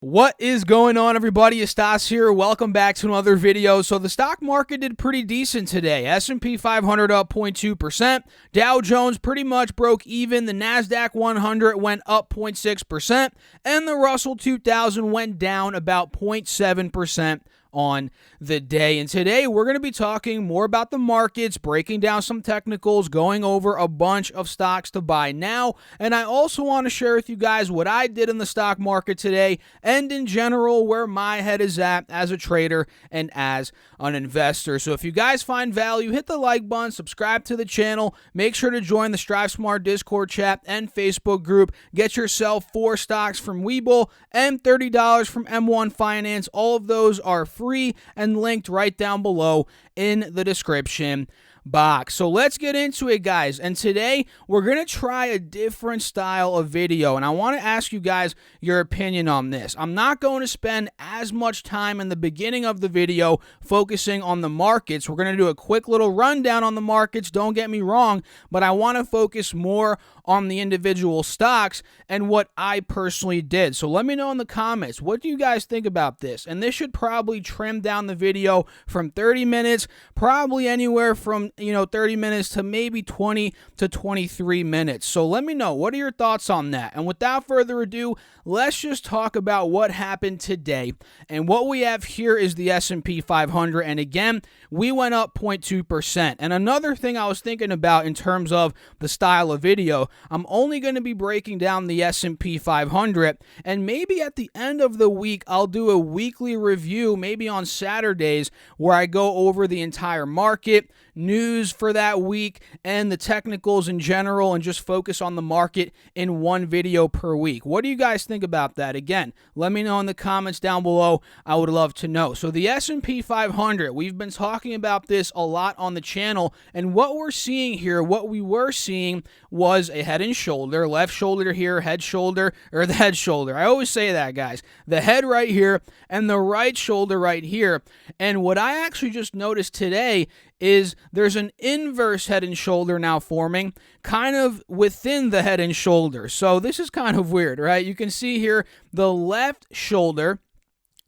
What is going on, everybody? It's Stas here. Welcome back to another video. So the stock market did pretty decent today. S&P 500 up 0.2%. Dow Jones pretty much broke even. The NASDAQ 100 went up 0.6%. And the Russell 2000 went down about 0.7% on the day. And today we're going to be talking more about the markets, breaking down some technicals, going over a bunch of stocks to buy now. And I also want to share with you guys what I did in the stock market today and in general where my head is at as a trader and as an investor. So if you guys find value, hit the like button, subscribe to the channel, make sure to join the Strive Smart Discord chat and Facebook group. Get yourself 4 stocks from WeBull and $30 from M1 Finance. All of those are free and linked right down below in the description box. So let's get into it, guys. And today we're going to try a different style of video, and I want to ask you guys your opinion on this. I'm not going to spend as much time in the beginning of the video focusing on the markets. We're going to do a quick little rundown on the markets, don't get me wrong, but I want to focus more on the individual stocks and what I personally did. So let me know in the comments, what do you guys think about this? And this should probably trim down the video from 30 minutes, probably anywhere from 30 minutes to maybe 20 to 23 minutes. So let me know, what are your thoughts on that? And without further ado, let's just talk about what happened today. And what we have here is the S&P 500. And again, we went up 0.2%. And another thing I was thinking about in terms of the style of video, I'm only going to be breaking down the S&P 500, and maybe at the end of the week, I'll do a weekly review, maybe on Saturdays, where I go over the entire market, news for that week, and the technicals in general, and just focus on the market in one video per week. What do you guys think about that? Again, let me know in the comments down below. I would love to know. So the S&P 500, we've been talking about this a lot on the channel, and what we're seeing here, what we were seeing was a head and shoulder, left shoulder here, head shoulder, or the head shoulder. I always say that, guys. The head right here and the right shoulder right here. And what I actually just noticed today is there's an inverse head and shoulder now forming kind of within the head and shoulder. So this is kind of weird, right? You can see here the left shoulder,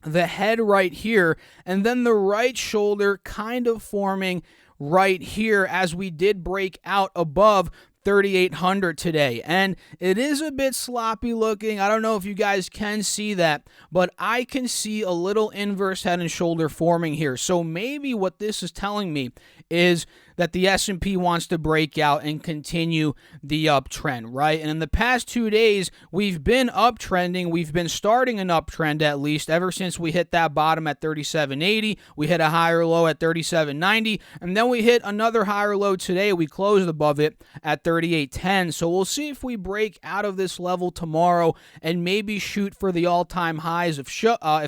the head right here, and then the right shoulder kind of forming right here as we did break out above 3,800 today. And it is a bit sloppy looking. I don't know if you guys can see that, but I can see a little inverse head and shoulder forming here. So maybe what this is telling me is that the S&P wants to break out and continue the uptrend, right? And in the past 2 days, we've been uptrending. We've been starting an uptrend at least ever since we hit that bottom at 37.80. We hit a higher low at 37.90, and then we hit another higher low today. We closed above it at 38.10. So we'll see if we break out of this level tomorrow and maybe shoot for the all-time highs. If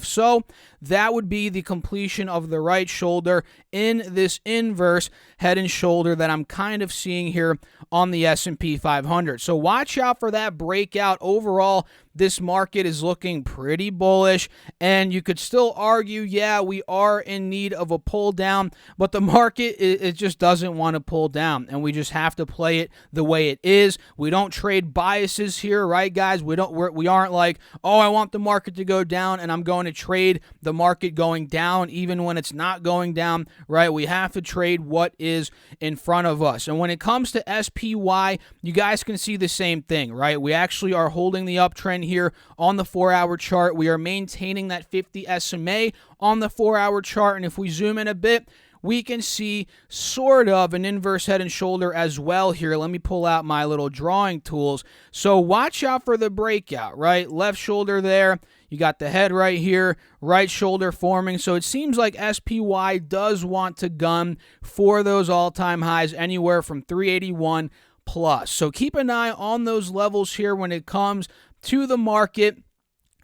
so, that would be the completion of the right shoulder in this inverse head and shoulder that I'm kind of seeing here on the S&P 500. So watch out for that breakout. Overall, this market is looking pretty bullish, and you could still argue, yeah, we are in need of a pull down, but the market, it just doesn't want to pull down, and we just have to play it the way it is. We don't trade biases here, right, guys? We aren't like, oh, I want the market to go down, and I'm going to trade the market going down even when it's not going down, right? We have to trade what is in front of us. And when it comes to SPY, you guys can see the same thing, right? We actually are holding the uptrend here on the 4-hour chart. We are maintaining that 50 SMA on the 4-hour chart, and if we zoom in a bit, we can see sort of an inverse head and shoulder as well here. Let me pull out my little drawing tools. So watch out for the breakout, right? Left shoulder there. You got the head right here, right shoulder forming. So it seems like SPY does want to gun for those all-time highs anywhere from 381 plus. So keep an eye on those levels here when it comes to the market.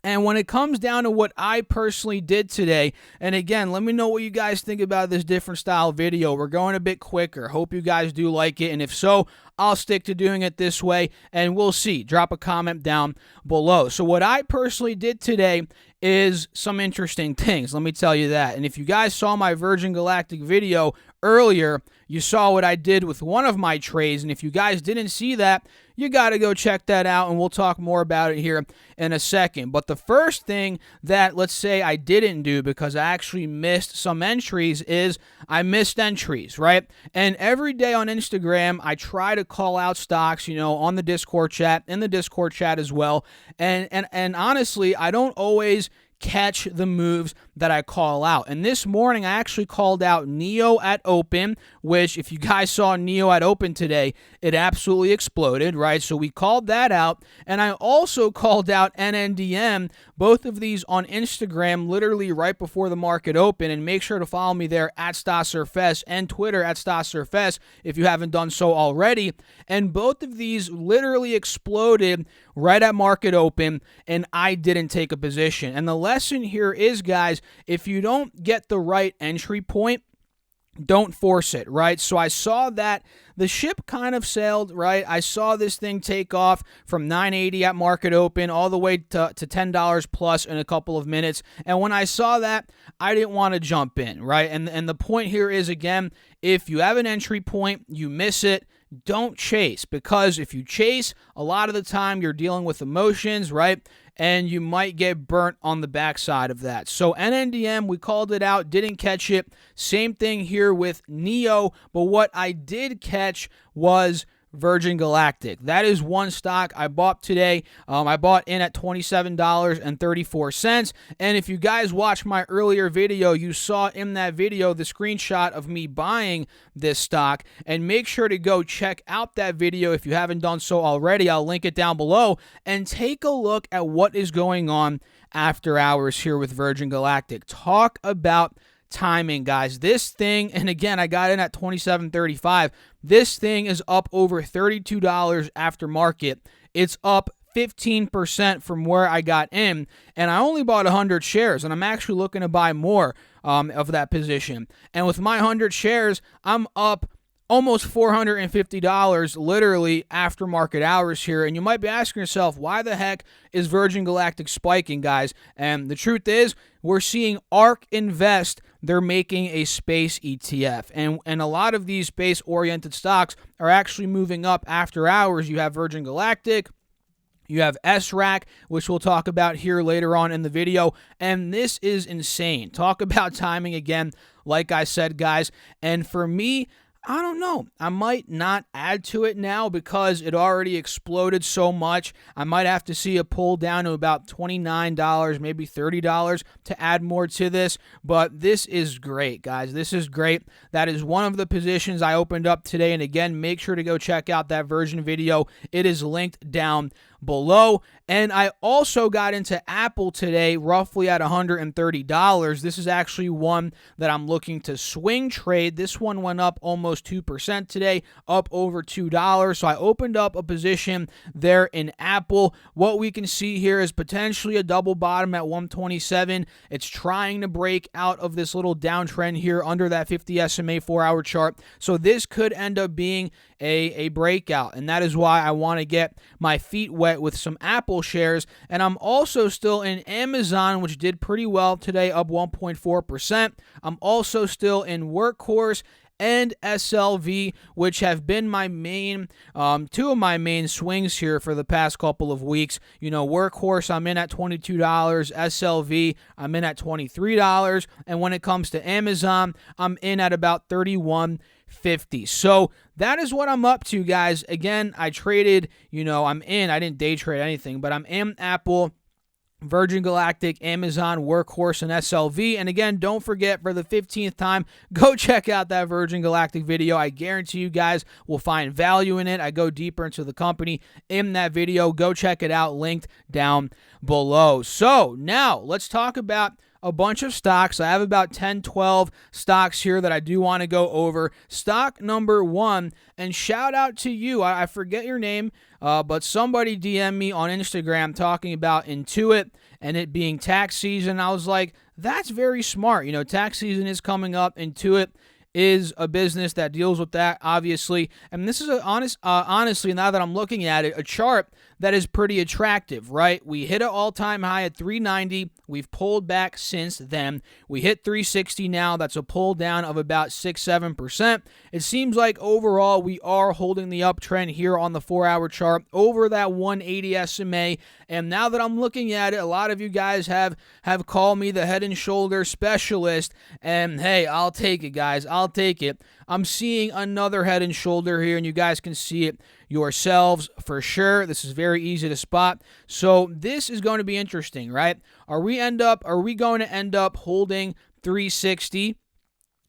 And when it comes down to what I personally did today, and again, let me know what you guys think about this different style video. We're going a bit quicker. Hope you guys do like it. And if so, I'll stick to doing it this way, and we'll see. Drop a comment down below. So what I personally did today is some interesting things. Let me tell you that. And if you guys saw my Virgin Galactic video earlier, you saw what I did with one of my trades. And if you guys didn't see that, you got to go check that out, and we'll talk more about it here in a second. But the first thing that, let's say, I didn't do because I actually missed some entries is I missed entries, right? And every day on Instagram, I try to call out stocks, on the Discord chat, in the Discord chat as well. And honestly, I don't always catch the moves that I call out. And this morning, I actually called out NEO at open, which if you guys saw NEO at open today, it absolutely exploded, right? So we called that out. And I also called out NNDM, both of these on Instagram, literally right before the market opened. And make sure to follow me there at StasSurFest and Twitter at StasSurFest if you haven't done so already. And both of these literally exploded right at market open, and I didn't take a position. And the lesson here is, guys, if you don't get the right entry point, don't force it, right? So I saw that the ship kind of sailed, right? I saw this thing take off from $9.80 at market open all the way to $10 plus in a couple of minutes. And when I saw that, I didn't want to jump in, right? And the point here is, again, if you have an entry point, you miss it, don't chase, because if you chase, a lot of the time you're dealing with emotions, right? And you might get burnt on the backside of that. So NNDM, we called it out, didn't catch it. Same thing here with NEO, but what I did catch was Virgin Galactic. That is one stock I bought today. I bought in at $27.34. And if you guys watched my earlier video, you saw in that video the screenshot of me buying this stock. And make sure to go check out that video if you haven't done so already. I'll link it down below. And take a look at what is going on after hours here with Virgin Galactic. Talk about timing, guys. This thing, and again, I got in at $27.35. This thing is up over $32 after market. It's up 15% from where I got in, and I only bought 100 shares, and I'm actually looking to buy more of that position. And with my 100 shares, I'm up almost $450 literally after market hours here. And you might be asking yourself, why the heck is Virgin Galactic spiking, guys? And the truth is, we're seeing ARK Invest. They're making a space ETF. And a lot of these space-oriented stocks are actually moving up after hours. You have Virgin Galactic. You have SRAC, which we'll talk about here later on in the video. And this is insane. Talk about timing again, like I said, guys. And for me, I don't know. I might not add to it now because it already exploded so much. I might have to see a pull down to about $29, maybe $30 to add more to this. But this is great, guys. This is great. That is one of the positions I opened up today. And again, make sure to go check out that version video. It is linked down below. And I also got into Apple today, roughly at $130. This is actually one that I'm looking to swing trade. This one went up almost 2% today, up over $2. So I opened up a position there in Apple. What we can see here is potentially a double bottom at 127. It's trying to break out of this little downtrend here under that 50 SMA 4-hour chart. So this could end up being a breakout, and that is why I want to get my feet wet with some Apple shares. And I'm also still in Amazon, which did pretty well today, up 1.4%. I'm also still in Workhorse and SLV, which have been my main, two of my main swings here for the past couple of weeks. Workhorse, I'm in at $22. SLV, I'm in at $23. And when it comes to Amazon, I'm in at about $31.50. So that is what I'm up to, guys. Again, I traded, I didn't day trade anything, but I'm in Apple, Virgin Galactic, Amazon, Workhorse, and SLV. And again, don't forget, for the 15th time, go check out that Virgin Galactic video. I guarantee you guys will find value in it. I go deeper into the company in that video. Go check it out, linked down below. So now let's talk about a bunch of stocks. I have about 10, 12 stocks here that I do want to go over. Stock number one, and shout out to you. I forget your name, but somebody DM me on Instagram talking about Intuit and it being tax season. I was like, that's very smart. Tax season is coming up. Intuit is a business that deals with that, obviously. And this is honestly, now that I'm looking at it, a chart that is pretty attractive, right? We hit an all-time high at 390. We've pulled back since then. We hit 360 now. That's a pull down of about 6-7%. It seems like overall we are holding the uptrend here on the 4-hour chart over that 180 SMA. And now that I'm looking at it, a lot of you guys have called me the head and shoulder specialist. And hey, I'll take it, guys. I'll take it. I'm seeing another head and shoulder here, and you guys can see it yourselves for sure. This is very easy to spot. So this is going to be interesting, right? Are we going to end up holding 360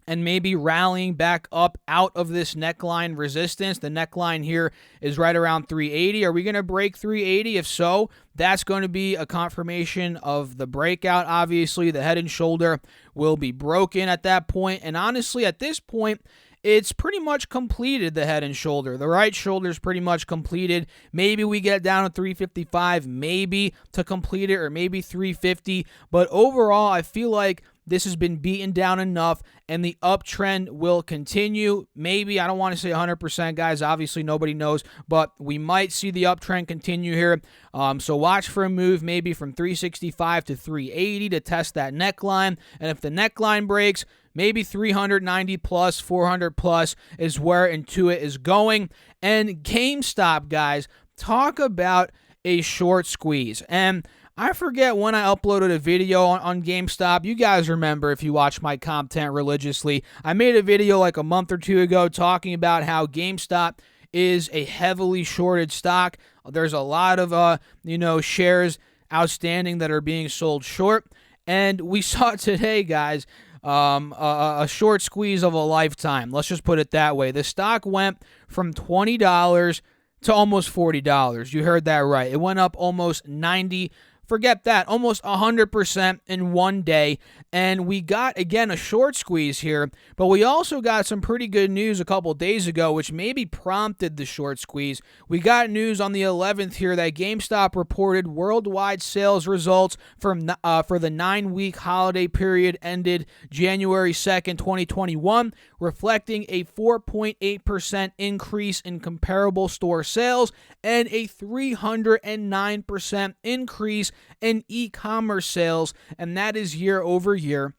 and maybe rallying back up out of this neckline resistance? The neckline here is right around 380. Are we going to break 380? If so, that's going to be a confirmation of the breakout. Obviously, the head and shoulder will be broken at that point. And honestly, at this point, it's pretty much completed, the head and shoulder. The right shoulder is pretty much completed. Maybe we get down to 355, maybe to complete it, or maybe 350. But overall, I feel like this has been beaten down enough, and the uptrend will continue. Maybe, I don't want to say 100%, guys. Obviously, nobody knows, but we might see the uptrend continue here. So watch for a move maybe from 365 to 380 to test that neckline. And if the neckline breaks, maybe 390 plus, 400 plus is where Intuit is going. And GameStop, guys, talk about a short squeeze. And I forget when I uploaded a video on GameStop. You guys remember if you watch my content religiously. I made a video like a month or two ago talking about how GameStop is a heavily shorted stock. There's a lot of shares outstanding that are being sold short. And we saw today, guys, a short squeeze of a lifetime. Let's just put it that way. The stock went from $20 to almost $40. You heard that right. It went up almost 90. Forget that, almost 100% in one day. And we got, again, a short squeeze here, but we also got some pretty good news a couple days ago, which maybe prompted the short squeeze. We got news on the 11th here that GameStop reported worldwide sales results for the 9-week holiday period ended January 2nd, 2021, reflecting a 4.8% increase in comparable store sales and a 309% increase in e-commerce sales, and that is year over year.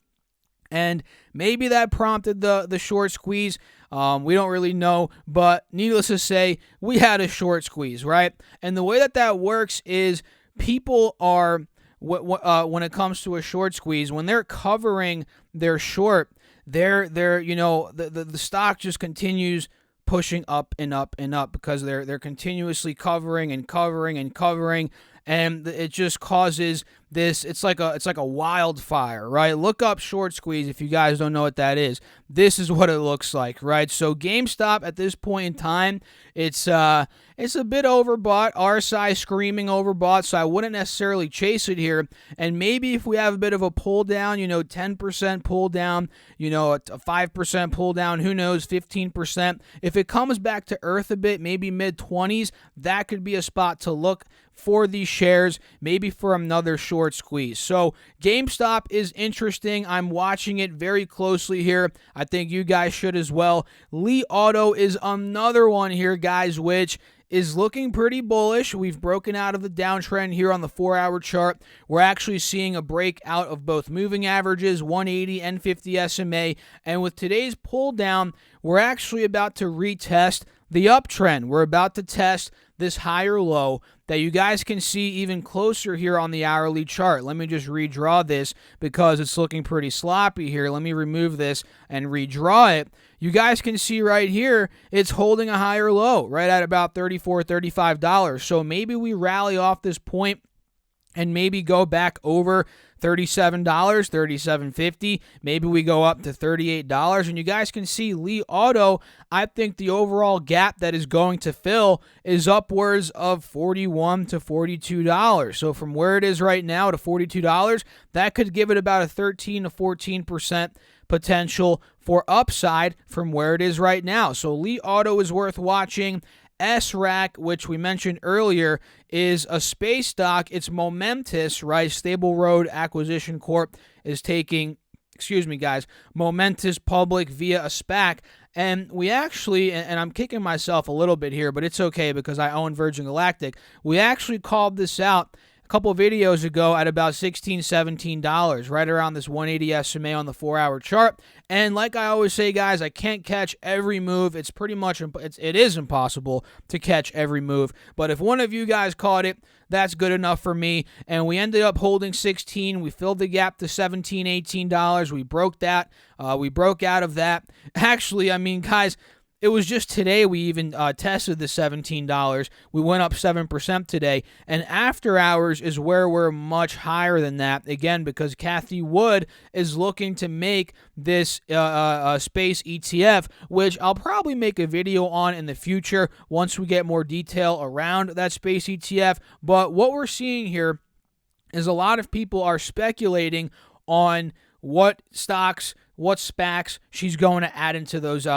And maybe that prompted the short squeeze. We don't really know, but needless to say, we had a short squeeze, right? And the way that works is people are, when it comes to a short squeeze, when they're covering their short, the stock just continues pushing up and up and up because they're continuously covering and covering and covering. And it just causes this, it's like a wildfire, right? Look up short squeeze if you guys don't know what that is. This is what it looks like, right? So GameStop at this point in time, it's a bit overbought, RSI screaming overbought, so I wouldn't necessarily chase it here. And maybe if we have a bit of a pull down, 10% pull down, a 5% pull down, who knows, 15%. If it comes back to earth a bit, maybe mid-20s, that could be a spot to look for these shares, maybe for another short squeeze. So GameStop is interesting. I'm watching it very closely here. I think you guys should as well. Li Auto is another one here, guys, which is looking pretty bullish. We've broken out of the downtrend here on the 4-hour chart. We're actually seeing a breakout of both moving averages, 180 and 50 SMA. And with today's pull down, we're actually about to retest the uptrend. We're about to test this higher low that you guys can see even closer here on the hourly chart. Let me just redraw this because it's looking pretty sloppy here. Let me remove this and redraw it. You guys can see right here, it's holding a higher low right at about $34, $35. So maybe we rally off this point and maybe go back over $37, $37.50. Maybe we go up to $38. And you guys can see Li Auto, I think the overall gap that is going to fill is upwards of $41 to $42. So from where it is right now to $42, that could give it about a 13 to 14% potential for upside from where it is right now. So Li Auto is worth watching. SRAC, which we mentioned earlier, is a space stock. It's momentous, right? Stable Road Acquisition Corp is taking excuse me, guys, momentous public via a SPAC. And we actually, and I'm kicking myself a little bit here, but it's okay because I own Virgin Galactic. We actually called this out a couple of videos ago at about $16, $17, right around this 180 SMA on the 4-hour chart. And like I always say, guys, I can't catch every move. It's pretty much, it is impossible to catch every move. But if one of you guys caught it, that's good enough for me. And we ended up holding 16. We filled the gap to $17, $18. We broke that. We broke out of that. Actually, I mean, guys, it was just today we even tested the $17. We went up 7% today. And after hours is where we're much higher than that. Again, because Cathie Wood is looking to make this space ETF, which I'll probably make a video on in the future once we get more detail around that space ETF. But what we're seeing here is a lot of people are speculating on what stocks, what SPACs she's going to add into those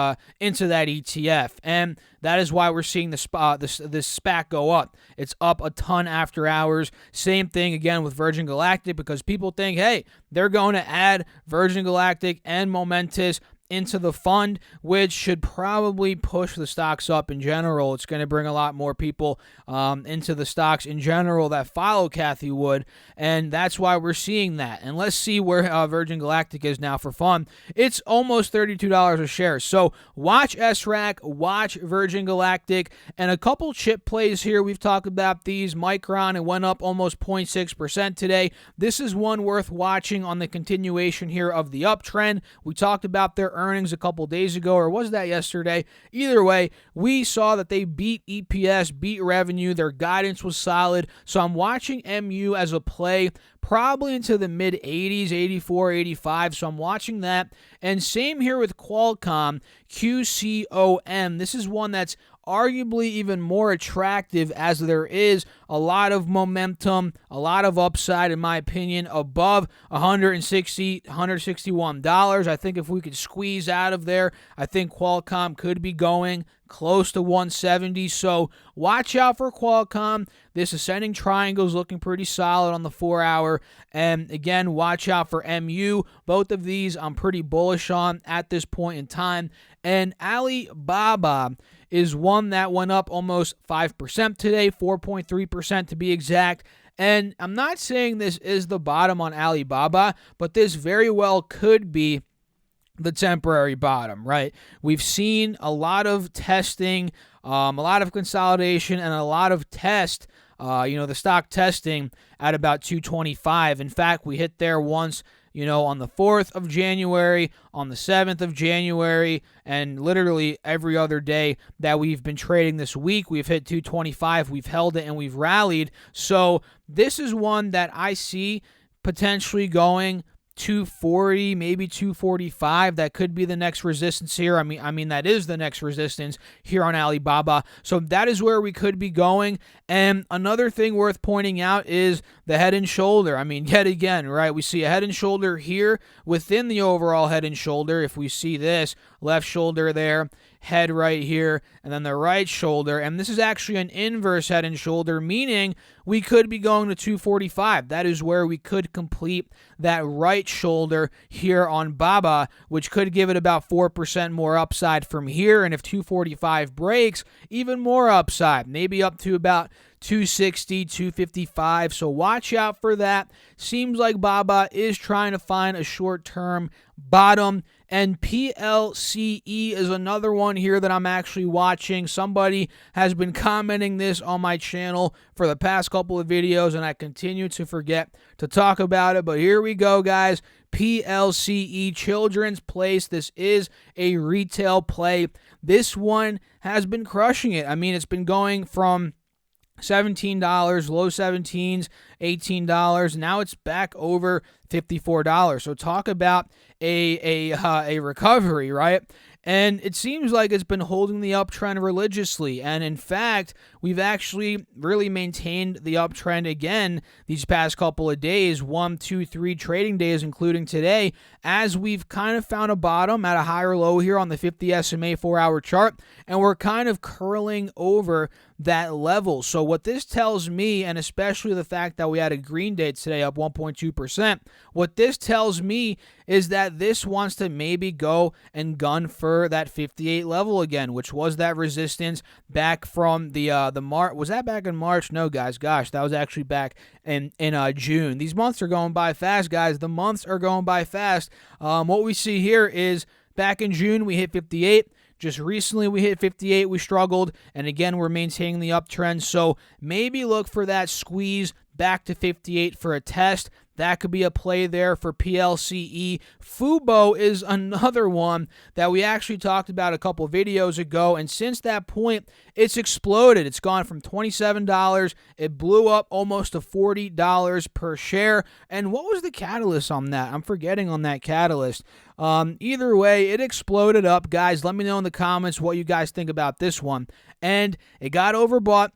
into that ETF, and that is why we're seeing this SPAC go up. It's up a ton after hours. Same thing again with Virgin Galactic, because people think, hey, they're going to add Virgin Galactic and Momentous into the fund, which should probably push the stocks up in general. It's going to bring a lot more people into the stocks in general that follow Cathie Wood, and that's why we're seeing that. And let's see where Virgin Galactic is now for fun. It's almost $32 a share. So watch SRAC, watch Virgin Galactic, and a couple chip plays here. We've talked about these. Micron, it went up almost 0.6% today. This is one worth watching on the continuation here of the uptrend. We talked about their earnings a couple days ago, or was that yesterday? Either way, we saw that they beat EPS, beat revenue. Their guidance was solid. So I'm watching MU as a play probably into the mid 80s, 84, 85. So I'm watching that. And same here with Qualcomm, QCOM. This is one that's arguably even more attractive, as there is a lot of momentum, a lot of upside, in my opinion, above $161. I think if we could squeeze out of there, I think Qualcomm could be going close to 170. So watch out for Qualcomm. This ascending triangle is looking pretty solid on the 4-hour. And again, watch out for MU. Both of these I'm pretty bullish on at this point in time. And Alibaba is one that went up almost 5% today, 4.3% to be exact. And I'm not saying this is the bottom on Alibaba, but this very well could be the temporary bottom, right? We've seen a lot of testing, a lot of consolidation, and a lot of test, the stock testing at about 225. In fact, we hit there once, on the 4th of January, on the 7th of January, and literally every other day that we've been trading this week, we've hit 225, we've held it, and we've rallied. So this is one that I see potentially going 240, maybe 245. That could be the next resistance here. I mean that is the next resistance here on Alibaba. So that is where we could be going. And another thing worth pointing out is the head and shoulder. I mean, yet again, right? We see a head and shoulder here within the overall head and shoulder. If we see this left shoulder there, head right here, and then the right shoulder, and this is actually an inverse head and shoulder, meaning we could be going to 245. That is where we could complete that right shoulder here on Baba, which could give it about 4% more upside from here. And if 245 breaks, even more upside, maybe up to about 260, 255. So watch out for that. Seems like Baba is trying to find a short-term bottom. And PLCE is another one here that I'm actually watching. Somebody has been commenting this on my channel for the past couple of videos, and I continue to forget to talk about it. But here we go, guys. PLCE, Children's Place. This is a retail play. This one has been crushing it. I mean, it's been going from $17, low 17s, $18. Now it's back over $54. So talk about a recovery, right? And it seems like it's been holding the uptrend religiously. And in fact, we've actually really maintained the uptrend again these past couple of days, 1, 2, 3 trading days, including today, as we've kind of found a bottom at a higher low here on the 50 SMA 4-hour chart. And we're kind of curling over that level. So what this tells me, and especially the fact that we had a green day today up 1.2%, what this tells me is that this wants to maybe go and gun for that 58 level again, which was that resistance back from the March. Was that back in March? No, guys. Gosh, that was actually back in June. These months are going by fast, guys. The months are going by fast. What we see here is back in June, we hit 58. Just recently, we hit 58. We struggled. And again, we're maintaining the uptrend. So maybe look for that squeeze back to 58 for a test. That could be a play there for PLCE. Fubo is another one that we actually talked about a couple videos ago, and since that point, it's exploded. It's gone from $27. It blew up almost to $40 per share. And what was the catalyst on that? I'm forgetting on that catalyst. Either way, it exploded up. Guys, let me know in the comments what you guys think about this one. And it got overbought.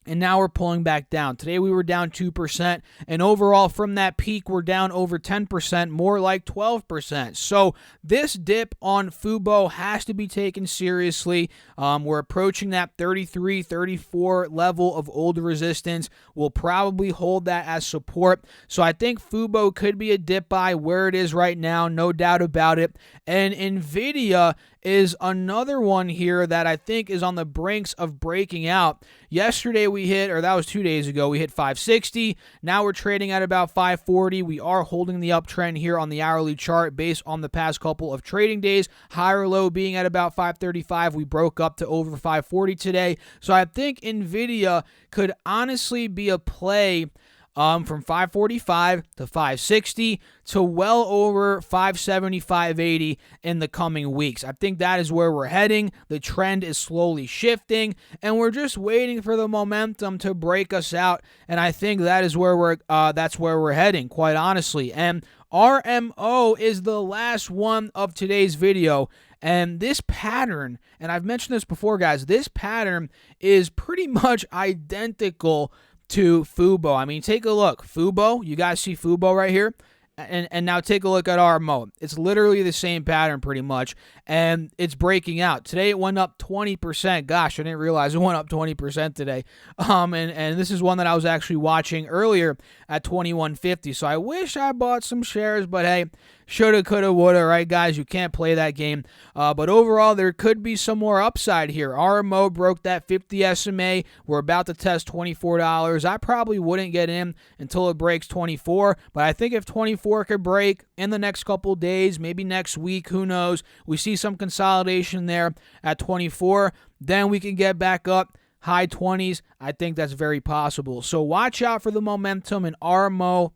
And now we're pulling back down. Today we were down 2%, and overall from that peak we're down over 10%, more like 12%. So this dip on Fubo has to be taken seriously. We're approaching that 33, 34 level of old resistance. We'll probably hold that as support. So I think Fubo could be a dip buy where it is right now, no doubt about it. And Nvidia is another one here that I think is on the brinks of breaking out. Yesterday we hit, or that was 2 days ago, we hit 560. Now we're trading at about 540. We are holding the uptrend here on the hourly chart based on the past couple of trading days. Higher low being at about 535. We broke up to over 540 today. So I think Nvidia could honestly be a play from 545 to 560 to well over 570, 580 in the coming weeks. I think that is where we're heading. The trend is slowly shifting, and we're just waiting for the momentum to break us out. And I think that is where that's where we're heading, quite honestly. And RMO is the last one of today's video. And this pattern, and I've mentioned this before, guys, this pattern is pretty much identical to Fubo. I mean, take a look. Fubo, you guys see Fubo right here? And now take a look at RMO. It's literally the same pattern pretty much, and it's breaking out. Today it went up 20%. Gosh, I didn't realize it went up 20% today. And this is one that I was actually watching earlier at 21.50. So I wish I bought some shares, but hey, shoulda, coulda, woulda, right, guys? You can't play that game. But overall, there could be some more upside here. RMO broke that 50 SMA. We're about to test $24. I probably wouldn't get in until it breaks 24, but I think if 24 could break in the next couple days, maybe next week, who knows, we see some consolidation there at 24, then we can get back up high 20s. I think that's very possible. So watch out for the momentum in RMO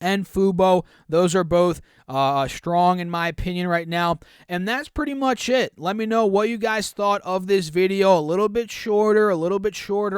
and Fubo. Those are both strong in my opinion right now. And that's pretty much it. Let me know what you guys thought of this video. A little bit shorter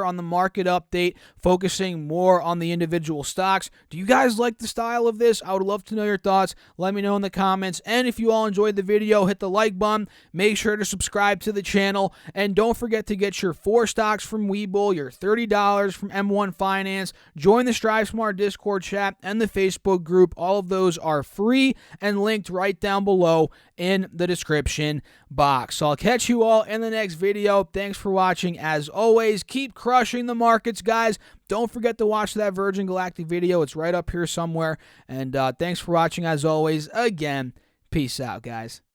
on the market update, focusing more on the individual stocks. Do you guys like the style of this? I would love to know your thoughts. Let me know in the comments. And if you all enjoyed the video, hit the like button. Make sure to subscribe to the channel. And don't forget to get your 4 stocks from WeBull, your $30 from M1 Finance. Join the Strive Smart Discord chat and the Facebook group. All of those are free and linked right down below in the description box. So I'll catch you all in the next video. Thanks for watching. As always, keep crushing the markets, guys. Don't forget to watch that Virgin Galactic video. It's right up here somewhere. And thanks for watching, as always. Again, peace out, guys.